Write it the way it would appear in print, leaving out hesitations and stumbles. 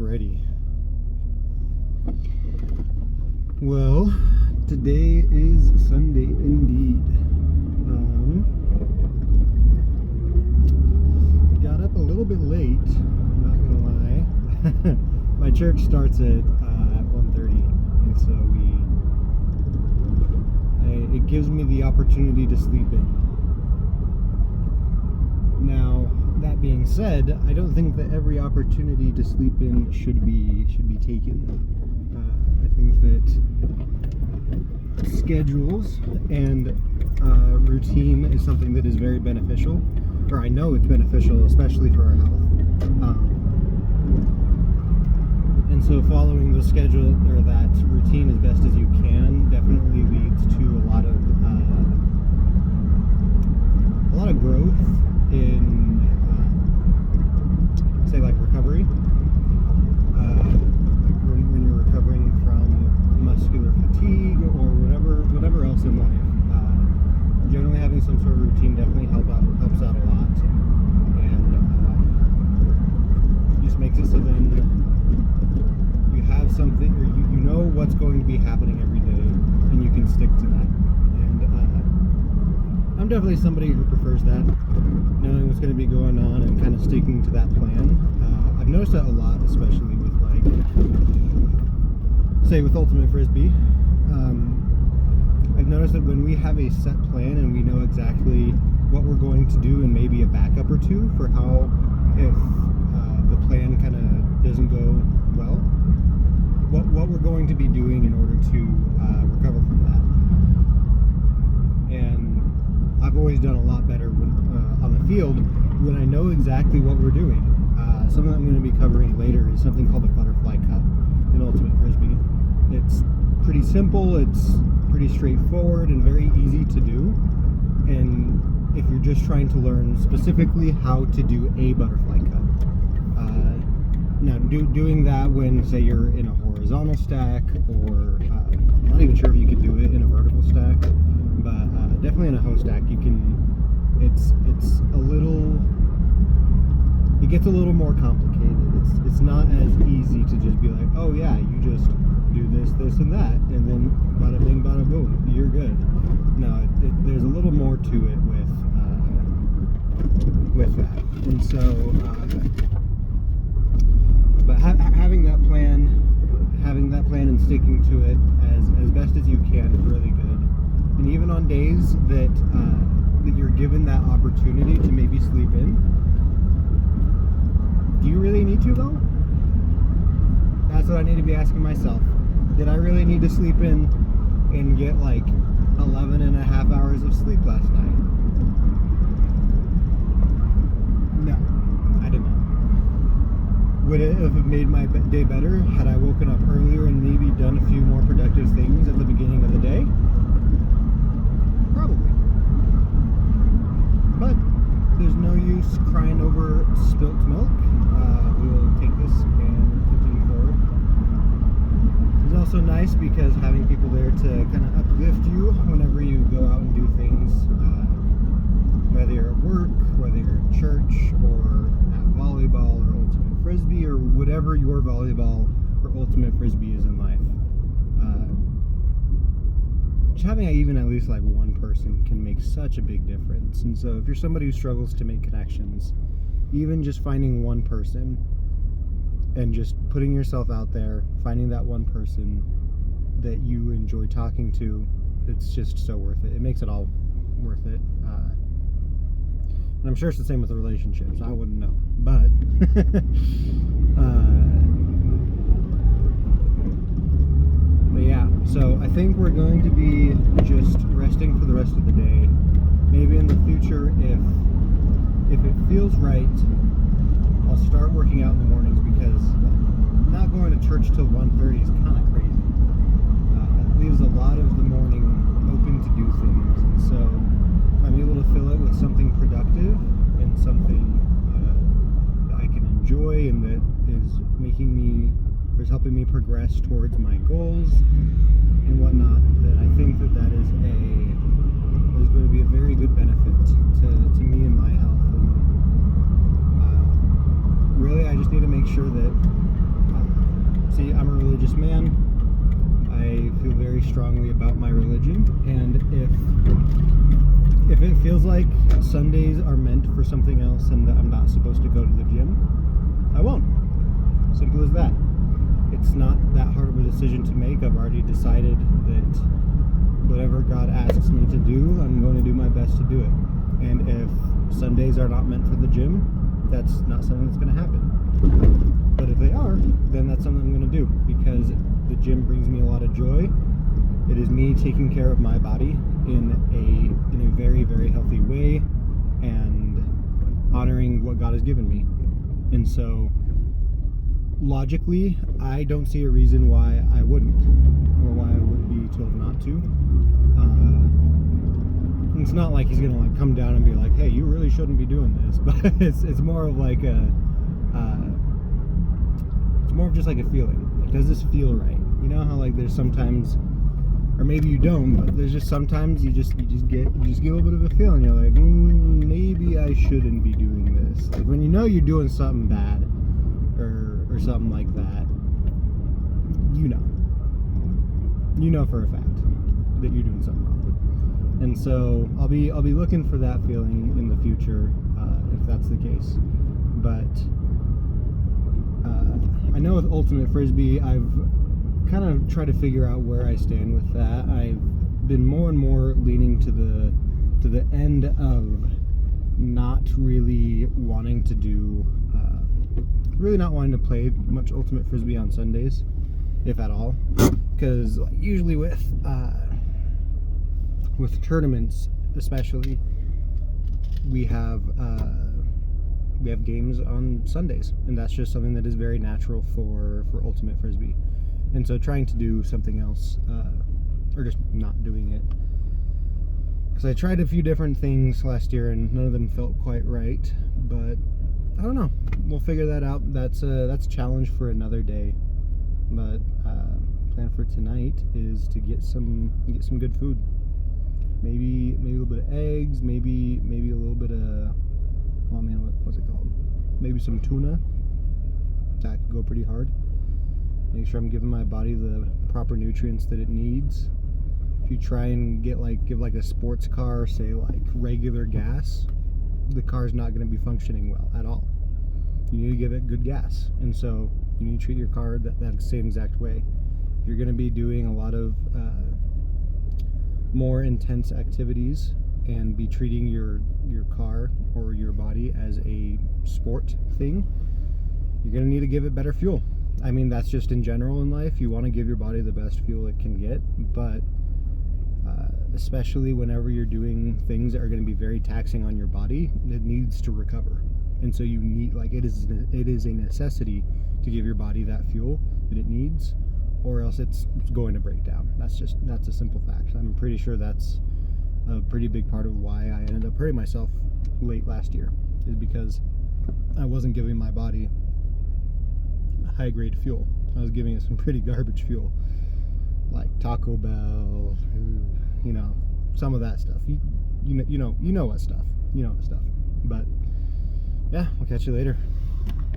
Alrighty. Well, today is Sunday indeed. Got up a little bit late, not gonna lie. My church starts at 1:30, and so it gives me the opportunity to sleep in. Now, that being said, I don't think that every opportunity to sleep in should be taken. I think that schedules and routine is something that is very beneficial, or I know it's beneficial, especially for our health. And so following the schedule or that routine as best as you can definitely leads to a lot of growth in say like recovery, like when you're recovering from muscular fatigue or whatever else in life. Generally having some sort of routine definitely helps out a lot, and just makes it so then you have something, or you know what's going to be happening every day, and you can stick to that. And I'm definitely somebody who prefers that, knowing what's going to be going on and kind of sticking to that plan. I've noticed that a lot, especially with with Ultimate Frisbee. I've noticed that when we have a set plan and we know exactly what we're going to do and maybe a backup or two for how, if the plan kind of doesn't go well, what we're going to be doing in order to recover from that. And I've always done a lot better when on the field when I know exactly what we're doing. Something I'm going to be covering later is something called a butterfly cut in Ultimate Frisbee. It's pretty simple, it's pretty straightforward and very easy to do. And if you're just trying to learn specifically how to do a butterfly cut. Now, doing that when, say, you're in a horizontal stack, or I'm not even sure if you could do it in a vertical stack, but definitely in a hoe stack, you can. It's a little. It gets a little more complicated. It's not as easy to just be like, oh yeah, you just do this, and that, and then bada bing, bada boom, you're good. No, there's a little more to it with that, and so. But having that plan and sticking to it as best as you can is really good. And even on days that you're given that opportunity to maybe sleep in, do you really need to though? That's what I need to be asking myself. Did I really need to sleep in and get like 11 and a half hours of sleep last night? No, I did not. Would it have made my day better had I woken up earlier and maybe done a few more productive things at the beginning of the day? Probably. But there's no use crying over spilt milk. We will take this and continue forward. It's also nice because having people there to kind of uplift you whenever you go out and do things, whether you're at work, whether you're at church, or at volleyball, or Ultimate Frisbee, or whatever your volleyball or Ultimate Frisbee is in life. Just having even at least like one person can make such a big difference. And so if you're somebody who struggles to make connections, even just finding one person and just putting yourself out there, finding that one person that you enjoy talking to, it's just so worth it. It makes it all worth it. And I'm sure it's the same with the relationships. I wouldn't know, but but yeah. So I think we're going to be just resting for the rest of the day. Maybe in the future, if it feels right, I'll start working out in the mornings, because not going to church till 1:30 is kind of crazy. It leaves a lot of the morning open to do things, and so I'm able to fill it with something productive and something that I can enjoy and that is making me, or is helping me progress towards my goals and whatnot. Then I think that is going to be a very good benefit to me and my health. And really, I just need to make sure that See, I'm a religious man. I feel very strongly about my religion, and if it feels like Sundays are meant for something else and that I'm not supposed to go to the gym, I won't. Simple as that. It's not that hard of a decision to make. I've already decided that whatever God asks me to do, I'm going to do my best to do it. And if Sundays are not meant for the gym, that's not something that's going to happen. But if they are, then that's something I'm going to do, because the gym brings me a lot of joy. It is me taking care of my body in a very, very healthy way and honoring what God has given me. And so logically, I don't see a reason why I wouldn't, or why I would be told not to. It's not like he's gonna like come down and be like, "Hey, you really shouldn't be doing this," but it's more of like it's more of just like a feeling. Like, does this feel right? You know how like there's sometimes, or maybe you don't, but there's just sometimes you just get a little bit of a feeling. You're like, maybe I shouldn't be doing this. Like when you know you're doing something bad, or something like that, you know for a fact that you're doing something wrong. And so I'll be looking for that feeling in the future, if that's the case. But I know with Ultimate Frisbee, I've kind of tried to figure out where I stand with that. I've been more and more leaning to the end of not really wanting to do, really not wanting to play much Ultimate Frisbee on Sundays, if at all, because usually with tournaments, especially, we have games on Sundays, and that's just something that is very natural for Ultimate Frisbee. And so trying to do something else, or just not doing it, because I tried a few different things last year and none of them felt quite right. But I don't know, we'll figure that out. That's a challenge for another day. But plan for tonight is to get some good food. Maybe a little bit of eggs, maybe a little bit of, oh man, what's it called? Maybe some tuna. That could go pretty hard. Make sure I'm giving my body the proper nutrients that it needs. If you try and give like a sports car, say like regular gas, the car's not going to be functioning well at all. You need to give it good gas, and so you need to treat your car that same exact way. You're going to be doing a lot of more intense activities and be treating your car or your body as a sport thing. You're going to need to give it better fuel. I mean, that's just in general in life. You want to give your body the best fuel it can get, but especially whenever you're doing things that are going to be very taxing on your body, it needs to recover. And so you need, like, it is a necessity to give your body that fuel that it needs, or else it's going to break down. That's a simple fact. I'm pretty sure that's a pretty big part of why I ended up hurting myself late last year, is because I wasn't giving my body high grade fuel. I was giving it some pretty garbage fuel, like Taco Bell, you know, some of that stuff. You know what stuff. But yeah, we'll catch you later.